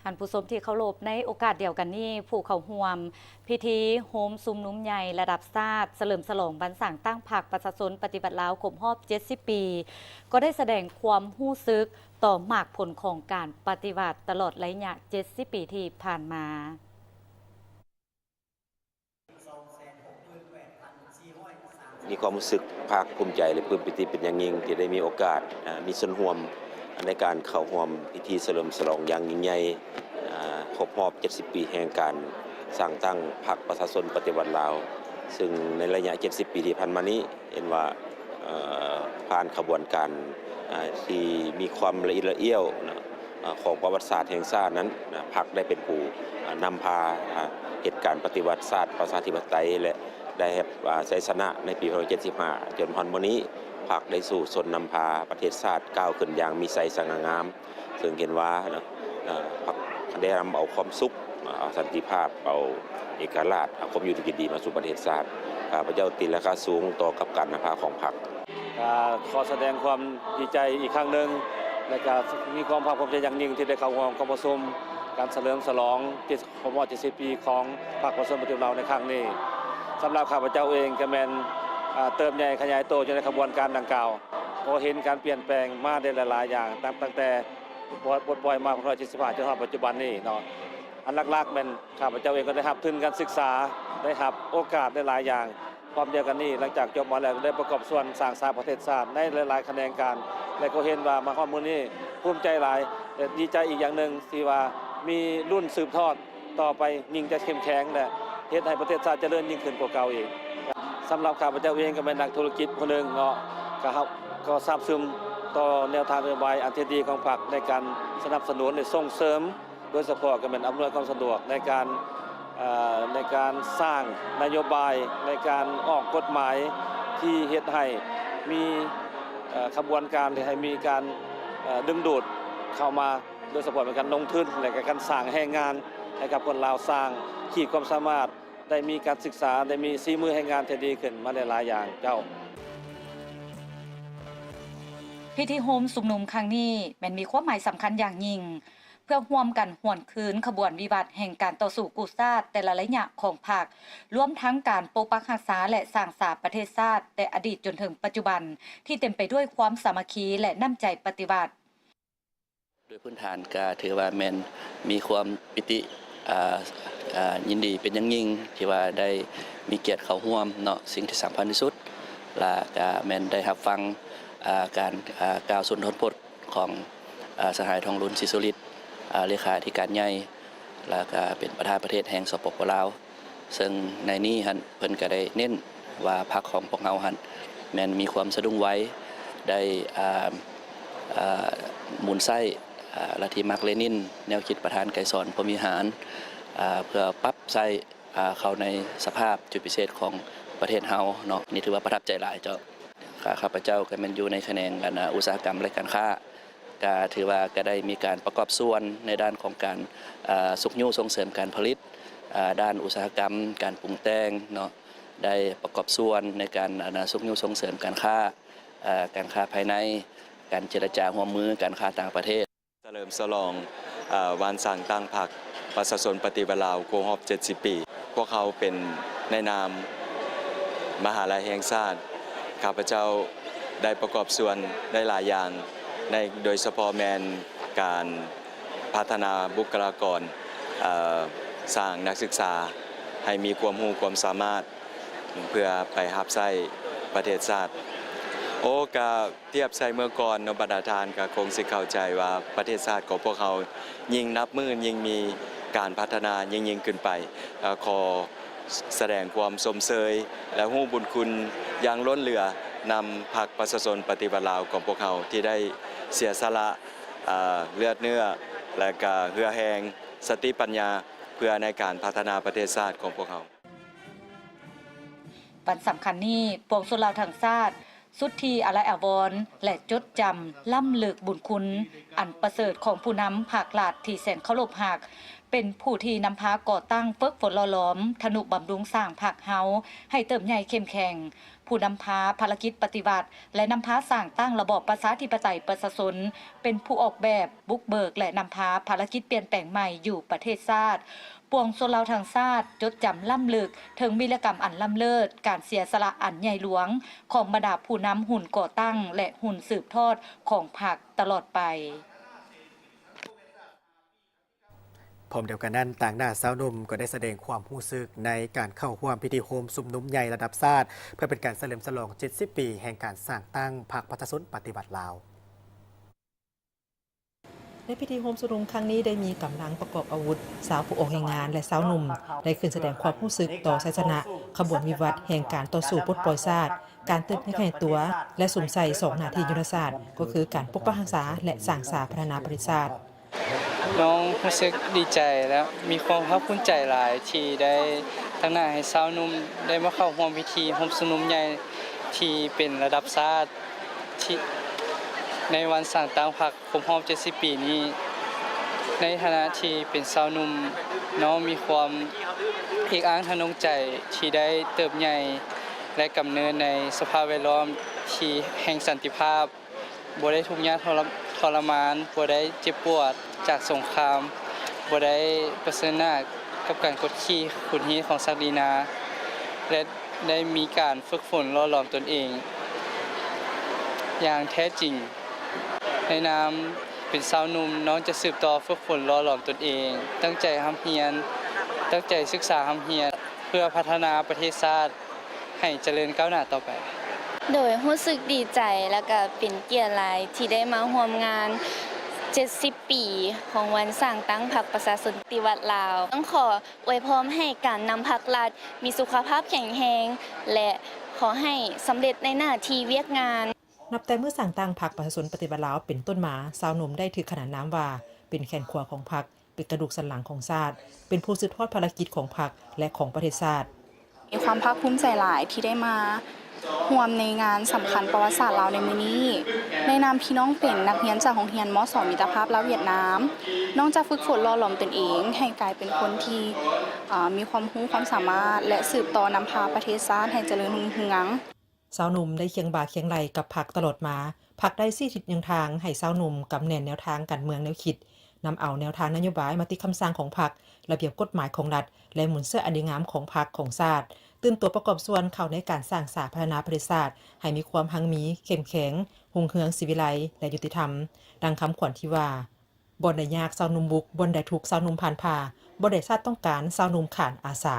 ท่านผู้ชมที่เคารพในโอกาสเดียวกันนี้ผู้เข้าร่วมพิธีโฮมซุ้มนุ้มใหญ่ระดับชาติเฉลิมฉลองบรรษางตั้งพรรคประชาชนปฏิบัติลาวครบรอบ70 ปีก็ได้แสดงความรู้สึกต่อหมากผลของการปฏิบัติตลอดระยะ70 ปีที่ผ่านมามีความรู้สึกภาคภูมิใจและปลื้มปิติเป็นอย่างยิ่งที่ได้มีโอกาสมีส่วนร่วมในการเข้าร่วมพิธีเฉลิมฉลองอย่างยิ่งใหญ่ครบรอบ70 ปีแห่งการสร้างตั้งพรรคประชาชนปฏิวัติลาวซึ่งในระยะ70 ปีที่ผ่านมานี้เห็นว่าผ่านขบวนการที่มีความละเอียดละเอียวของประวัติศาสตร์แห่งชาตินั้นพรรคได้เป็นผู้นำพาเหตุการณ์ปฏิวัติศาสตร์ประชาธิปไตยและได้ชัยชนะในปี1975จนพันวันนี้พรรคได้สู่ชนนำพาประเทศชาติก้าวขึ้นอย่างมีชัยสง่างามซึ่งเห็นว่าพรรคได้นำเอาความสุขเอาสันติภาพเอาเอกราชเอาความอยู่ดีมาสู่ประเทศชาติพระเจ้าตินราคาสูงต่อกับการนำพาของพรรคขอแสดงความดีใจอีกครั้งหนึ่งและก็มีความภาคภูมิใจอย่างยิ่งที่ได้เข้าร่วมการประชุมการเฉลิมฉลองครบรอบ70 ปีของพรรคประชาชนปฏิวัติลาวในครั้งนี้สำหรับข้าพเจ้าเองก็แม่นเติมใหญ่ขยายโตอยู่ในขบวนการดังกล่าวก็เห็นการเปลี่ยนแปลงมาได้หลายๆอย่างตั้งแต่ปลดปล่อยมา1975จนถึงปัจจุบันนี้เนาะอันหลักๆแม่นข้าพเจ้าเองก็ได้รับทุนการศึกษาได้รับโอกาสได้หลายอย่างพร้อมเดียวกันนี้หลังจากจบมาแล้วได้ประกอบส่วนสร้างสรรค์ประเทศชาติในหลายๆแขนงการและก็เห็นว่ามาฮอดมื้อนี้ภูมิใจหลายแต่ดีใจอีกอย่างหนึ่งที่ว่ามีรุ่นสืบทอดต่อไปยิ่งจะเข้มแข็งและเฮ็ดให้ประเทศชาติเจริญยิ่งขึ้นกว่าเก่าอีกสำหรับข้าพเจ้าเองก็เป็นนักธุรกิจคนหนึ่งเนาะก็ซาบซึ้งต่อแนวทางนโยบายอันที่ดีของพรรคในการสนับสนุนและส่งเสริมโดยเฉพาะก็เป็นอำนวยความสะดวกในการสร้างนโยบายในการออกกฎหมายที่เฮ็ดให้มีขบวนการที่ให้มีการดึงดูดเข้ามาโดยเฉพาะเป็นการลงทุนและการสร้างแรงงานให้กับคนลาวสร้างขีดความสามารถได้มีการศึกษาได้มีฝีมือแรงงานที่ดีขึ้นมาหลายอย่างเจ้าพิธีโฮมสุมนุมครั้งนี้แม้นมีความหมายสำคัญอย่างยิ่งเพื่อร่วมกันหวนคืนขบวนวิวัฒน์แห่งการต่อสู้กู้ชาติแต่ละระยะของพรรครวมทั้งการปกปักรักษาและสร้างสรรค์ประเทศชาติแต่อดีตจนถึงปัจจุบันที่เต็มไปด้วยความสามัคคีและน้ำใจปฏิบัติโดยพื้นฐานก็ถือว่าแม่นมีความปิติยินดีเป็นอย่างยิ่งที่ว่าได้มีเกียรติเข้าร่วมเนาะสิ่งที่สำคัญที่สุดและก็แม่นได้รับฟังการกล่าวสุนทรพจน์ของสหายทองรุนศรีสุริตเลขาธิการใหญ่และก็เป็นประธานประเทศแห่งสปป.ลาวซึ่งในนี้หั่นเพิ่นก็ได้เน้นว่าพรรคของพวกเราหั่นแม่นมีความสะดุ้งไว้ได้หมุนไส้ลัทธิมาร์กเลนินแนวคิดประธานไกรสอนพรหมวิหารเพื่อปรับใส่เข้าในสภาพจุดพิเศษของประเทศเฮาเนาะนี่ถือว่าประทับใจหลายเจ้าข้าพเจ้าก็มันอยู่ในแขนงอุตสาหกรรมและการค้าก็ถือว่าก็ได้มีการประกอบส่วนในด้านของการสุขยุส่งเสริมการผลิตด้านอุตสาหกรรมการปรุงแต่งเนาะได้ประกอบส่วนในการสุขยุส่งเสริมการค้าภายในการเจรจาร่วมมือการค้าต่างประเทศเฉลิมฉลองวันสร้างตั้งพรรคประชาชนปฏิวัติลาวครบรอบ70 ปีพวกเขาเป็นในนามมหาลัยแห่งชาติข้าพเจ้าได้ประกอบส่วนได้หลายอย่างโดยเฉพาะแมนการพัฒนาบุคลากรสร้างนักศึกษาให้มีความรู้ความสามารถเพื่อไปรับใช้ประเทศชาติก็เทียบใช้เมื่อก่อนนบดาทานก็คงสิเข้าใจว่าประเทศชาติของพวกเขายิ่งนับมือยิ่งมีการพัฒนายิ่งขึ้นไปขอแสดงความสมเสยและฮู้บุญคุณอย่างล้นเหลือนำพรรคประชาชนปฏิวัติลาวของพวกเขาที่ได้เสียสละเลือดเนื้อและก็เหือแหงสติปัญญาเพื่อในการพัฒนาประเทศชาติของพวกเขาวันสำคัญนี้ปวงชนลาวทั้งชาติสุดที่อาลัยอาวรณ์และจดจำล้ำลึกบุญคุณอันประเสริฐของผู้นำภาครัฐที่แสนเคารพรักเป็นผู้ที่นำพาก่อตั้งฝึกฝนหล่อหลอมทนุบำรุงสร้างภาคเฮาให้เติบใหญ่เข้มแข็ง ผู้นำพาภารกิจปฏิบัติและนำพาสร้างตั้งระบอบประชาธิปไตยประชาชนเป็นผู้ออกแบบบุกเบิกและนำพาภารกิจเปลี่ยนแปลงใหม่อยู่ประเทศชาติปวงชนเราทางชาติจดจำล้ำลึกถึงวีรกรรมอันล้ำเลิศการเสียสละอันใหญ่หลวงของบรรดาผู้นำหุ่นก่อตั้งและหุ่นสืบทอดของพรรคตลอดไปพร้อมเดียวกันนั้นต่างหน้าสาวหนุ่มก็ได้แสดงความรู้สึกในการเข้าร่วมพิธีโฮมสุมนุมใหญ่ระดับชาติเพื่อเป็นการเฉลิมฉลอง 70 ปีแห่งการสร้างตั้งพรรคประชาชนปฏิบัติลาวในพิธีโฮมสุมนุมครั้งนี้ได้มีกำลังประกอบอาวุธสาวผู้ออกแห่งงานและสาวหนุ่มได้ขึ้นแสดงความรู้สึกต่อชัยชนะขบวนวิวัฒน์แห่งการต่อสู้ปลดปล่อยชาติการตึกให้แข่งตัวและสวมใส่2หน้าที่ยุทธศาสตร์ก็คือการปกป้องรักษาและสร้างสาธารณประโยชน์น้องรู้สึกดีใจและมีความภาคภูมิใจหลายที่ได้ทั้งหน้าให้สาวหนุ่มได้มาเข้าร่วมพิธีโฮมสุมนุมใหญ่ที่เป็นระดับชาติที่ในวันสร้างตั้งพรรคครบรอบ70 ปีนี้ในฐานะที่เป็นสาวหนุ่มน้องมีความเอกอักทางน้องใจที่ได้เติบใหญ่และกำเนิดในสภาพแวดล้อมที่แห่งสันติภาพบ่ได้ทุกข์ยากทรมานบ่ได้เจ็บปวดจากสงครามบ่ได้เผชิญหน้ากับการกดขี่ขุนฮีของศักดินาและได้มีการฝึกฝนหล่อหลอมตนเองอย่างแท้จริงในนามเป็นสาวหนุ่มน้องจะสืบต่อฝึกฝนหล่อหลอมตนเองตั้งใจทำเรียนตั้งใจศึกษาทำเรียนเพื่อพัฒนาประเทศชาติให้เจริญก้าวหน้าต่อไปโดยรู้สึกดีใจและก็เป็นเกียรติหลายที่ได้มาร่วมงาน70 ปีของวันสร้างตั้งพรรคประชาชนปฏิวัติลาวต้องขออวยพรให้การนำพรรครัฐมีสุขภาพแข็งแรงและขอให้สำเร็จในหน้าที่เวียกงานนับแต่เมื่อสร้างตั้งพรรคประชาชนปฏิบัติลาวเป็นต้นมาสาวหนุ่มได้ถือขนานนามว่าเป็นแขนขวาของพรรคเป็นกระดูกสันหลังของชาติเป็นผู้สืบทอดภารกิจของพรรคและของประเทศชาติมีความภาคภูมิใจหลายที่ได้มาร่วมในงานสำคัญประวัติศาสตร์ลาวในมื้อนี้ในนามพี่น้องเป็นนักเรียนจากโรงเรียนม.2 มิตรภาพลาวเวียดนามน้องจะฝึกฝนหล่อหลอมตนเองให้กลายเป็นคนที่มีความรู้ความสามารถและสืบต่อนำพาประเทศชาติให้เจริญรุ่งเรืองสาวหนุ่มได้เคียงบ่าเคียงไหลกับพรรคตลอดมาพรรคได้ชี้ทิศแนวทางให้สาวหนุ่มกำแน่นแนวทางการเมืองแนวคิดนำเอาแนวทางนโยบายมติคำสั่งของพรรคระเบียบกฎหมายของรัฐและหมุนเสื้ออันดีงามของพรรคของชาติตื่นตัวประกอบส่วนเข้าในการสร้างสาธารณประโยชน์ให้มีความหังมีเข้มแข็งหุ่งเฮืองศิวิไลและยุติธรรมดังคำขวัญที่ว่าบ่ได้ยากสาวหนุ่มบุกบ่ได้ถูกสาวหนุ่มผ่านพาบ่ได้ชาติต้องการสาวหนุ่มขานอาสา